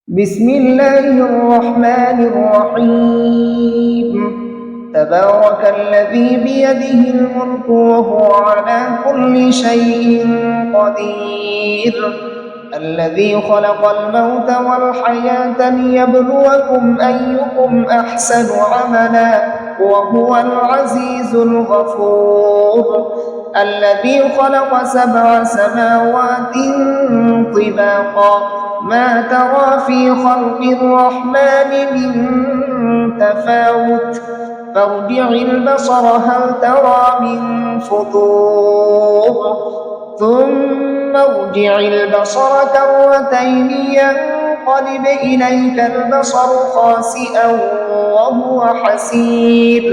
بسم الله الرحمن الرحيم. تبارك الذي بيده الملك وهو على كل شيء قدير، الذي خلق الموت والحياة ليبلوكم أيكم أحسن عملا وهو العزيز الغفور، الذي خلق 7 سماوات طباقا ما ترى في خلق الرحمن من تفاوت فارجع البصر هل ترى من فطور ثم ارجع البصر كرتين ينقلب إليك البصر خاسئا وهو حسير،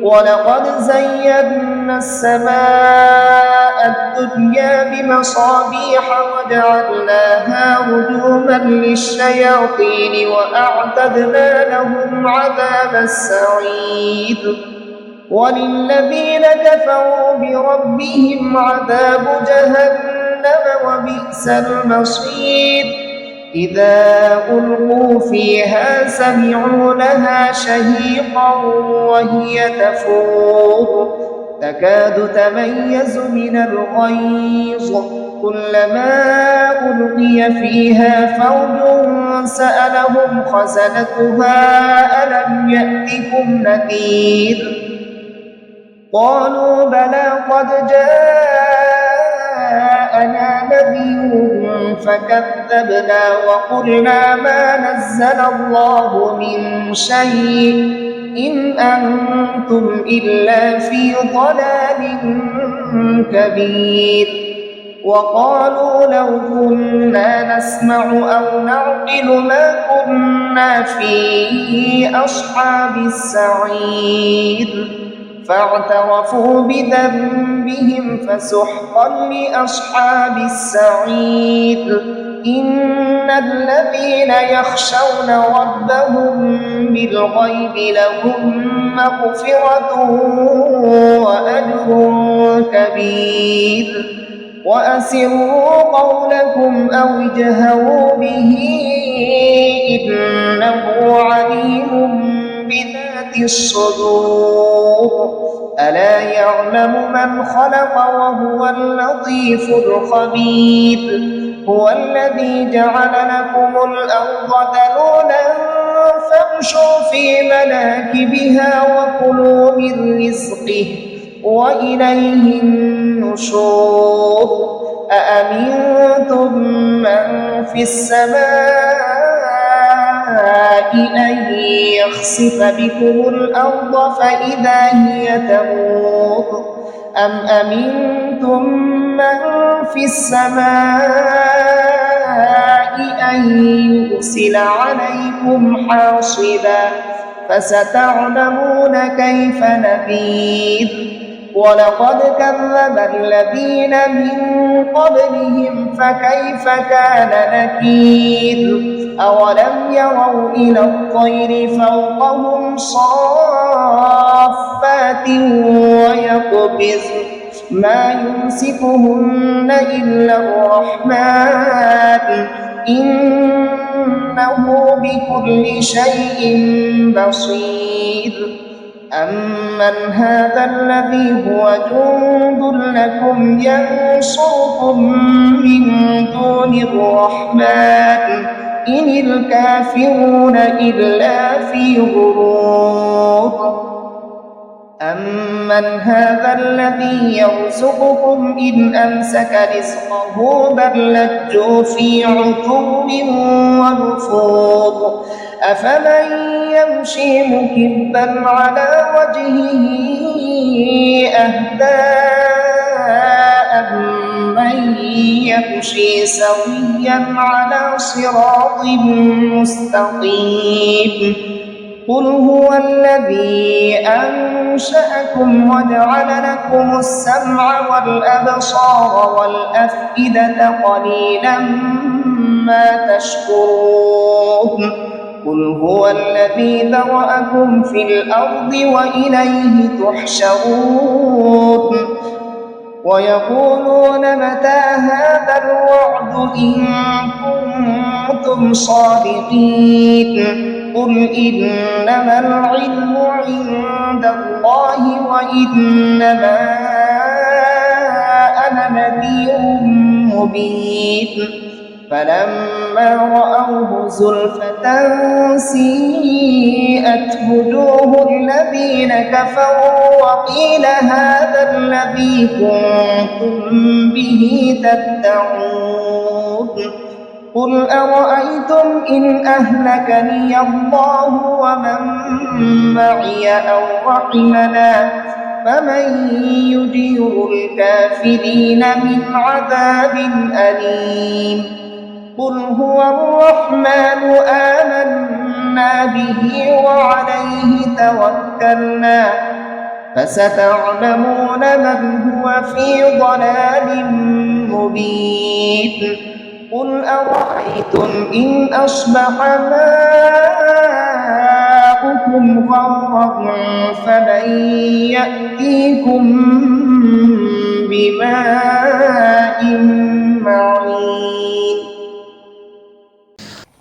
ولقد زينا السماء الدنيا بمصابيح وجعلناها رجوما للشياطين وأعتدنا لهم عذاب السعير، وللذين كفروا بربهم عذاب جهنم وبئس المصير. إذا ألقوا فيها سمعوا لها شهيقا وهي تفور تكاد تميز من الغيظ، كلما ألقي فيها فوج سألهم خزنتها ألم يأتكم نذير؟ قالوا بلى قد جاءنا نذير فكذبنا وقلنا ما نزل الله من شيء إن أنتم إلا في ضلال كبير. وقالوا لو كنا نسمع أو نعقل ما كنا في أصحاب السعير، فاعترفوا بذنبهم فسحقا لأصحاب السعير. إن الذين يخشون ربهم بالغيب لهم مغفرة وأجر كبير. وأسروا قولكم أو اجهروا به إنه عليم بذات الصدور، ألا يعلم من خلق وهو اللطيف الخبير. هو الذي جعل لكم الأرض ذلولا فامشوا في مناكبها وكلوا من رزقه وإليه النشور. أأمنتم من في السماء أن يخسف بكم الأرض فإذا هي تمور أم أمنتم من في السماء أن يرسل عليكم حاصبا فستعلمون كيف نذير. ولقد كذب الذين من قبلهم فكيف كان نكير. أولم يروا إلى الطير فوقهم صافات ويقبضن ما يمسكهن إلا الرحمن إنه بكل شيء بصير. أمن هذا الذي هو جند لكم ينصركم من دون الرحمن إن الكافرون إلا في غرور. أمن هذا الذي يرزقكم إن أمسك رزقه بل لجوا في عتو ونفور. أفمن يمشي مكبا على وجهه أهدى أمن يمشي سويا على صراط مستقيم. قل هو الذي أنشأكم وجعل لكم السمع والأبصار والأفئدة قليلا ما تشكرون. قل هو الذي ذرأكم في الأرض وإليه تحشرون. ويقولون متى هذا الوعد إن كنتم كنتم صادقين قل إنما العلم عند الله وإنما أنا نذير مبين فلما رأوه زلفة سيئت وجوه الذين كفروا وقيل هذا الذي كنتم به تدعون قل أرأيتم إن أهلكني الله ومن معي أو رحمنا فمن يجير الكافرين من عذاب أليم قل هو الرحمن آمنا به وعليه توكلنا فستعلمون من هو في ضلال مبين قل أرأيتم إن أصبح ماؤكم غورا فمن يأتيكم بماء معين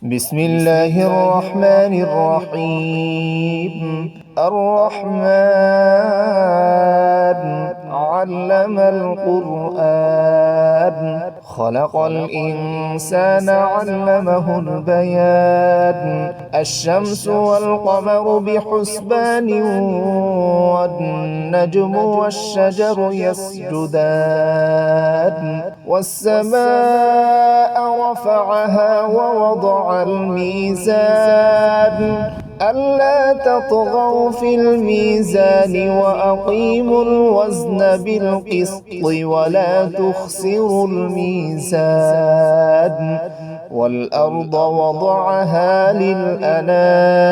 بسم الله الرحمن الرحيم الرحمن علم القرآن خلق الإنسان علمه البيان الشمس والقمر بحسبان والنجم والشجر يسجدان والسماء رفعها ووضع الميزان ألا تطغوا في الميزان وأقيموا الوزن بالقسط ولا تخسروا الميزان والأرض وضعها للأنام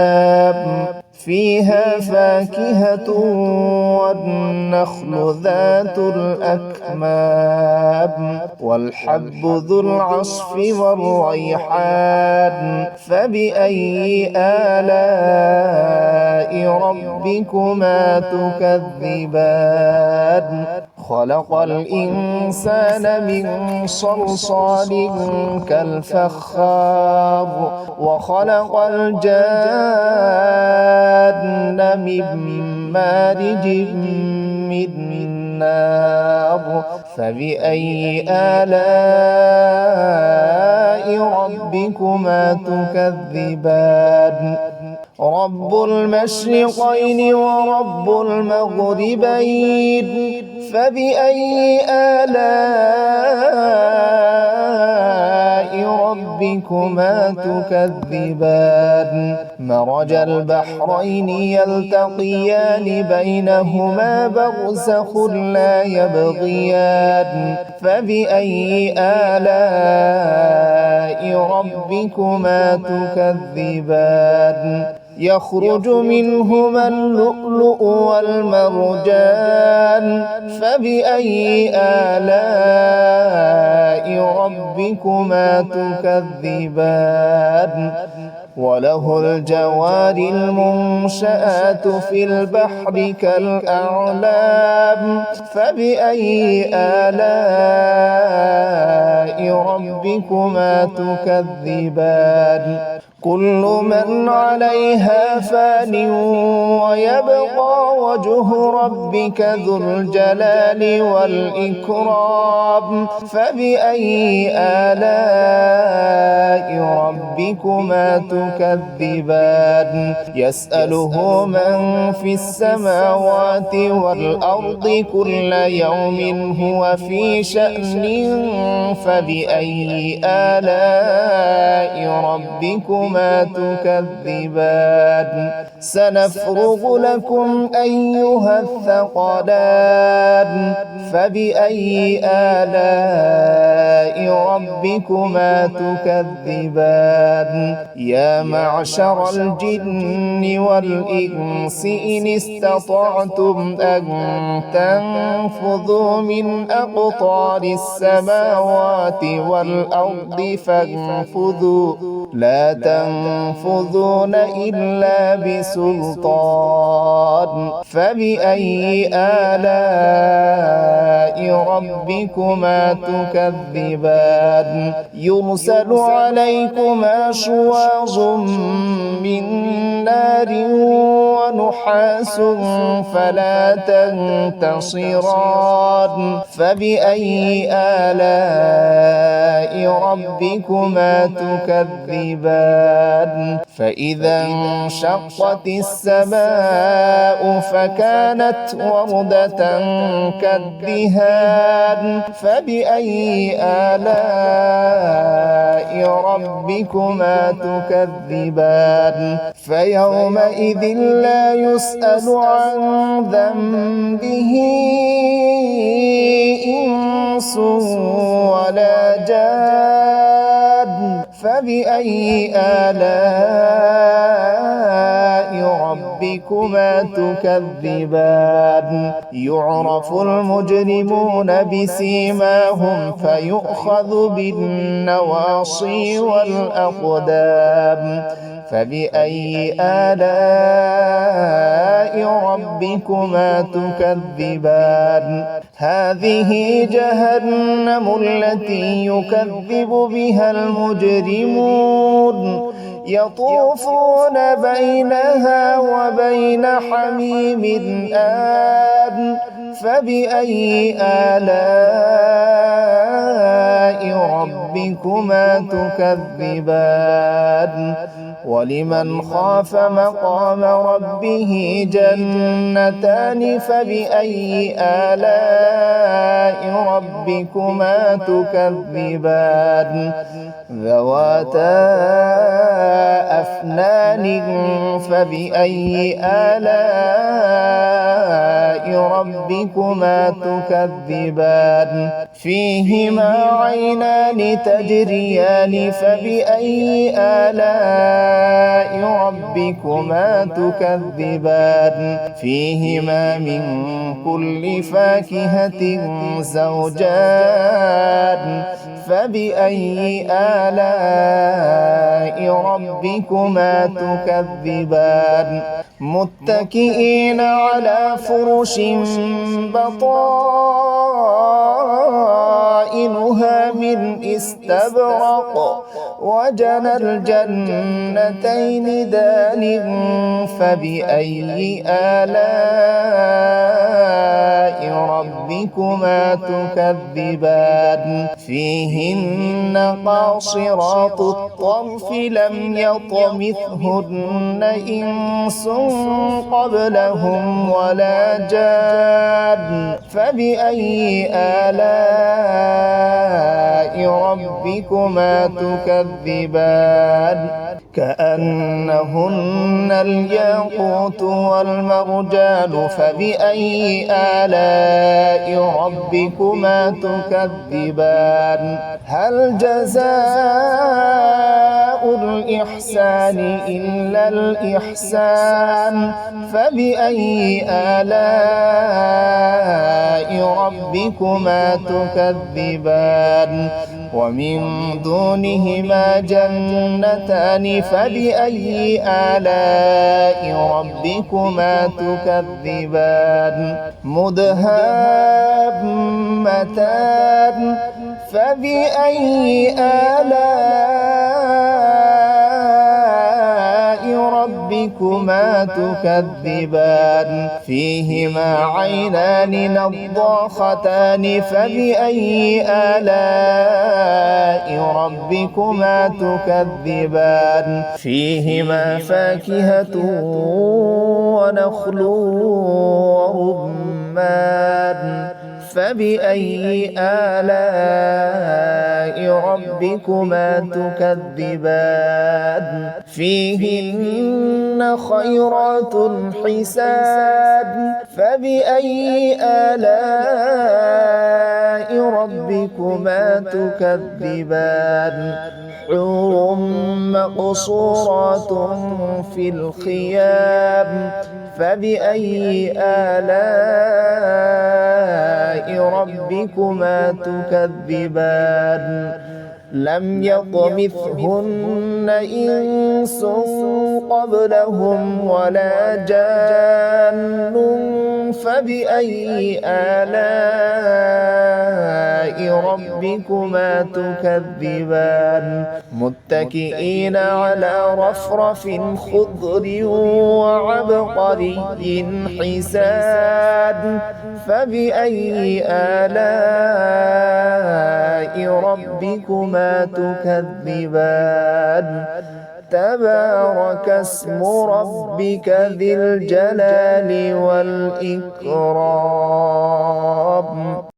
فيها فاكهة والنخل ذات الأكمام والحب ذو العصف والريحان فبأي آلاء ربكما تكذبان خلق الإنسان من صلصال كالفخار وخلق الجان من مارج من نار فبأي آلاء ربكما تكذبان رب المشرقين ورب المغربين فبأي آلاء ربكما تكذبان مرج البحرين يلتقيان بينهما برزخ لا يبغيان فبأي آلاء ربكما تكذبان يخرج منهما اللؤلؤ والمرجان فبأي آلاء ربكما تكذبان وله الجوار المنشآت في البحر كالأعلام فبأي آلاء ربكما تكذبان كل من عليها فان ويبقى وجه ربك ذو الجلال والإكرام فبأي آلاء ربكما تكذبان يسأله من في السماوات والأرض كل يوم هو في شأن فبأي آلاء ربكما تكذبان سنفرغ لكم أيها الثقلان فبأي آلاء ربكما تكذبان يا معشر الجن والإنس إن استطعتم أن تنفذوا من أقطار السماوات والأرض فانفذوا لا تنفذون إلا بسلطان فبأي آلاء ربكما تكذبان يرسل عليكما شواظ من نار ونحاس فلا تنتصران فبأي آلاء ربكما تكذبان فإذا انشقت السماء فكانت وردة كالدهان فبأي آلاء ربكما تكذبان فيومئذ لا يسأل عن ذنبه إنس ولا جان فبأي آلاء ربكما تكذبان يعرف المجرمون بسيماهم فيؤخذ بالنواصي والأقدام فبأي آلاء ربكما تكذبان هذه جهنم التي يكذب بها المجرمون يطوفون بينها وبين حميم آن فبأي آلاء ربكما تكذبان ولمن خاف مقام ربه جنتان فبأي آلاء ربكما تكذبان ذواتا أفنان فبأي آلاء ربكما تكذبان فيهما عينان تجريان فبأي آلاء ربكما تكذبان فيهما من كل فاكهة زوجان فبأي آلاء ربكما تكذبان متكئين على فرش بطائنها من استبرق وجنى الجنتين دان فبأي آلاء ربكما تكذبان فيهن قاصرات الطرف لم يطمثهن إنس قبلهم ولا جان فبأي آلاء ربكما تكذبان كأنهن الياقوت والمرجان فبأي آلاء ربكما تكذبان هل جزاء الإحسان إلا الإحسان فبأي آلاء ربكما تكذبان ومن دونهما جنتان فبأي آلاء ربكما تكذبان مدهامتان فبأي آلاء ربكما تكذبان فيهما عينان نضاختان فبأي آلاء ربكما تكذبان فيهما فاكهة ونخل ورمان فبأي آلاء ربكما تكذبان فيهن خيرات حسان فبأي آلاء ربكما تكذبان حور مقصورات في الخيام فبأي آلاء ربكما تكذبان لم يطمثهن إنس قبلهم ولا جان فبأي آلاء ربكما تكذبان متكئين على رفرف خضر وعبقري حسان فبأي آلاء ربكما تكذبان تبارك اسم ربك ذي الجلال والإكرام.